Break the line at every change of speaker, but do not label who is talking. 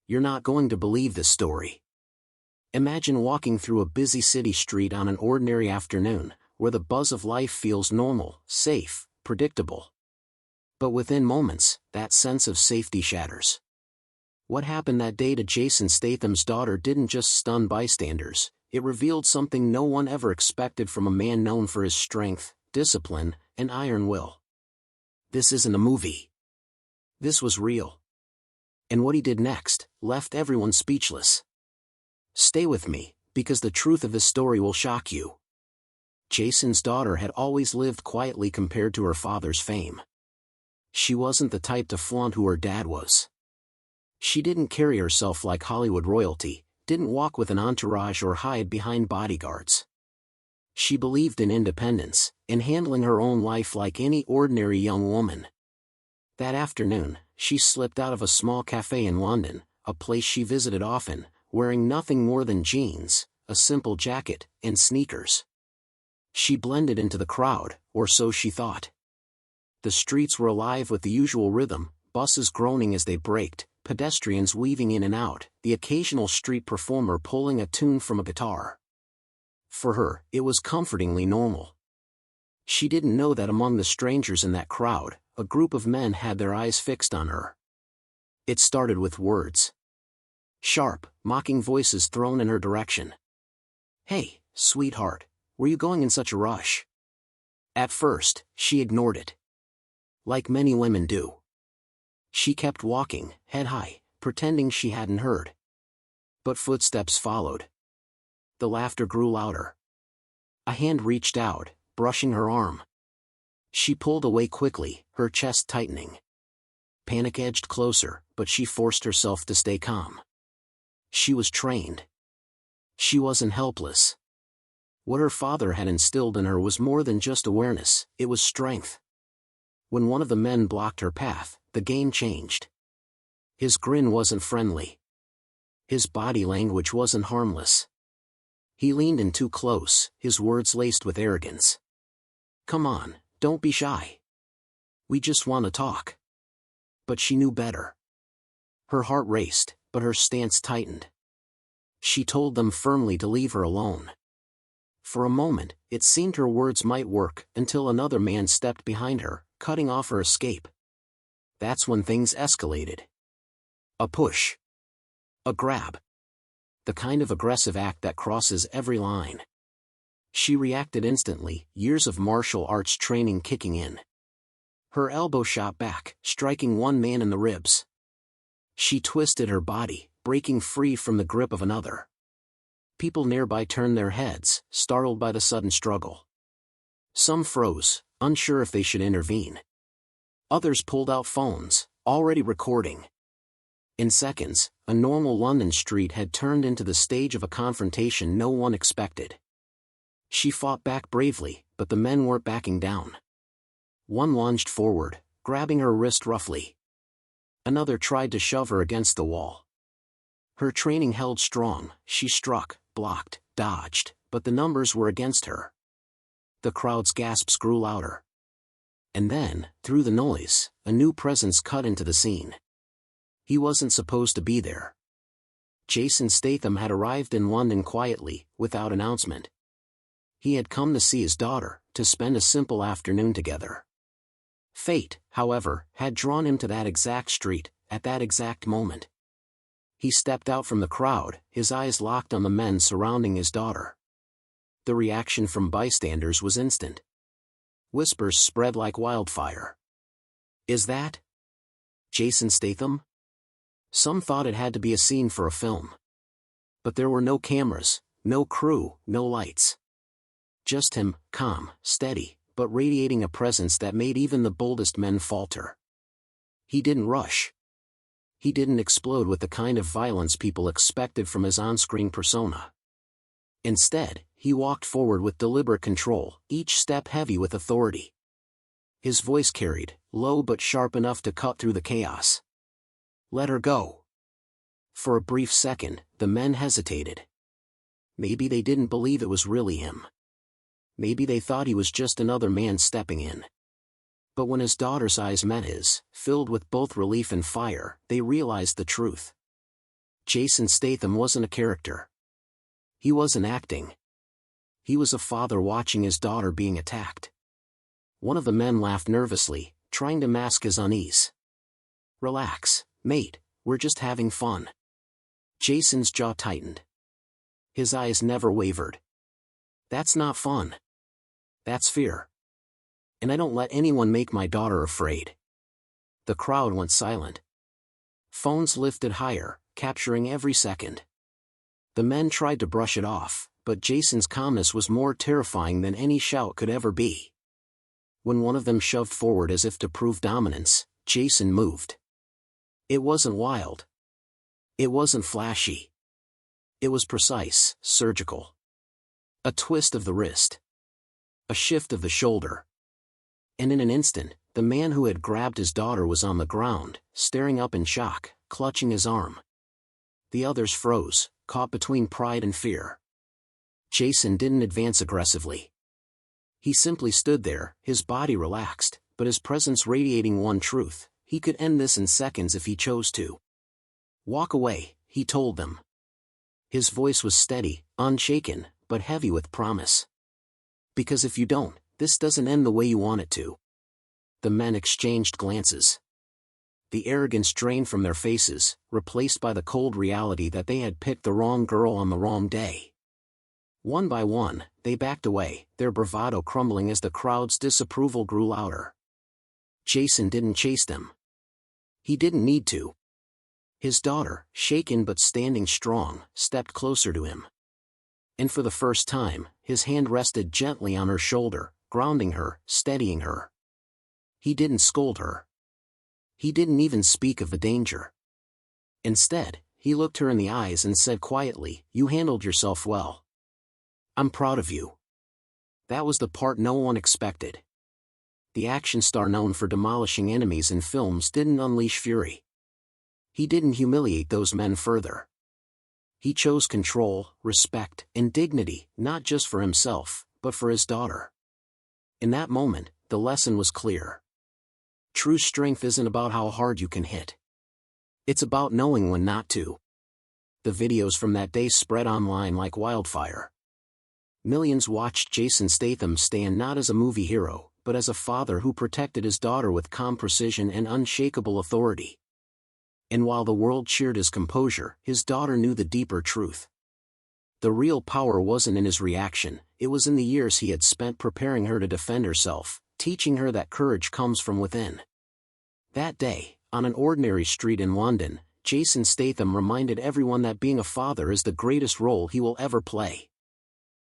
You're not going to believe this story. Imagine walking through a busy city street on an ordinary afternoon, where the buzz of life feels normal, safe, predictable. But within moments, that sense of safety shatters. What happened that day to Jason Statham's daughter didn't just stun bystanders, it revealed something no one ever expected from a man known for his strength, discipline, and iron will. This isn't a movie. This was real. And what he did next left everyone speechless. Stay with me, because the truth of this story will shock you. Jason's daughter had always lived quietly compared to her father's fame. She wasn't the type to flaunt who her dad was. She didn't carry herself like Hollywood royalty, didn't walk with an entourage or hide behind bodyguards. She believed in independence, in handling her own life like any ordinary young woman. That afternoon, she slipped out of a small cafe in London, a place she visited often, wearing nothing more than jeans, a simple jacket, and sneakers. She blended into the crowd, or so she thought. The streets were alive with the usual rhythm, buses groaning as they braked, pedestrians weaving in and out, the occasional street performer pulling a tune from a guitar. For her, it was comfortingly normal. She didn't know that among the strangers in that crowd, a group of men had their eyes fixed on her. It started with words. Sharp, mocking voices thrown in her direction. "Hey, sweetheart, were you going in such a rush?" At first, she ignored it. Like many women do. She kept walking, head high, pretending she hadn't heard. But footsteps followed. The laughter grew louder. A hand reached out, brushing her arm. She pulled away quickly, her chest tightening. Panic edged closer, but she forced herself to stay calm. She was trained. She wasn't helpless. What her father had instilled in her was more than just awareness, it was strength. When one of the men blocked her path, the game changed. His grin wasn't friendly. His body language wasn't harmless. He leaned in too close, his words laced with arrogance. "Come on, don't be shy. We just want to talk." But she knew better. Her heart raced, but her stance tightened. She told them firmly to leave her alone. For a moment, it seemed her words might work, until another man stepped behind her, cutting off her escape. That's when things escalated. A push. A grab. The kind of aggressive act that crosses every line. She reacted instantly, years of martial arts training kicking in. Her elbow shot back, striking one man in the ribs. She twisted her body, breaking free from the grip of another. People nearby turned their heads, startled by the sudden struggle. Some froze, unsure if they should intervene. Others pulled out phones, already recording. In seconds, a normal London street had turned into the stage of a confrontation no one expected. She fought back bravely, but the men weren't backing down. One lunged forward, grabbing her wrist roughly. Another tried to shove her against the wall. Her training held strong, she struck, blocked, dodged, but the numbers were against her. The crowd's gasps grew louder. And then, through the noise, a new presence cut into the scene. He wasn't supposed to be there. Jason Statham had arrived in London quietly, without announcement. He had come to see his daughter, to spend a simple afternoon together. Fate, however, had drawn him to that exact street, at that exact moment. He stepped out from the crowd, his eyes locked on the men surrounding his daughter. The reaction from bystanders was instant. Whispers spread like wildfire. "Is that Jason Statham?" Some thought it had to be a scene for a film. But there were no cameras, no crew, no lights. Just him, calm, steady, but radiating a presence that made even the boldest men falter. He didn't rush. He didn't explode with the kind of violence people expected from his on-screen persona. Instead, he walked forward with deliberate control, each step heavy with authority. His voice carried, low but sharp enough to cut through the chaos. "Let her go." For a brief second, the men hesitated. Maybe they didn't believe it was really him. Maybe they thought he was just another man stepping in. But when his daughter's eyes met his, filled with both relief and fire, they realized the truth. Jason Statham wasn't a character. He wasn't acting. He was a father watching his daughter being attacked. One of the men laughed nervously, trying to mask his unease. "Relax, mate, we're just having fun." Jason's jaw tightened. His eyes never wavered. "That's not fun. That's fear. And I don't let anyone make my daughter afraid." The crowd went silent. Phones lifted higher, capturing every second. The men tried to brush it off, but Jason's calmness was more terrifying than any shout could ever be. When one of them shoved forward as if to prove dominance, Jason moved. It wasn't wild. It wasn't flashy. It was precise, surgical. A twist of the wrist. A shift of the shoulder. And in an instant, the man who had grabbed his daughter was on the ground, staring up in shock, clutching his arm. The others froze, caught between pride and fear. Jason didn't advance aggressively. He simply stood there, his body relaxed, but his presence radiating one truth: he could end this in seconds if he chose to. "Walk away," he told them. His voice was steady, unshaken, but heavy with promise. "Because if you don't, this doesn't end the way you want it to." The men exchanged glances. The arrogance drained from their faces, replaced by the cold reality that they had picked the wrong girl on the wrong day. One by one, they backed away, their bravado crumbling as the crowd's disapproval grew louder. Jason didn't chase them. He didn't need to. His daughter, shaken but standing strong, stepped closer to him. And for the first time, his hand rested gently on her shoulder, grounding her, steadying her. He didn't scold her. He didn't even speak of the danger. Instead, he looked her in the eyes and said quietly, "You handled yourself well. I'm proud of you." That was the part no one expected. The action star known for demolishing enemies in films didn't unleash fury. He didn't humiliate those men further. He chose control, respect, and dignity, not just for himself, but for his daughter. In that moment, the lesson was clear. True strength isn't about how hard you can hit. It's about knowing when not to. The videos from that day spread online like wildfire. Millions watched Jason Statham stand not as a movie hero, but as a father who protected his daughter with calm precision and unshakable authority. And while the world cheered his composure, his daughter knew the deeper truth. The real power wasn't in his reaction, it was in the years he had spent preparing her to defend herself, teaching her that courage comes from within. That day, on an ordinary street in London, Jason Statham reminded everyone that being a father is the greatest role he will ever play.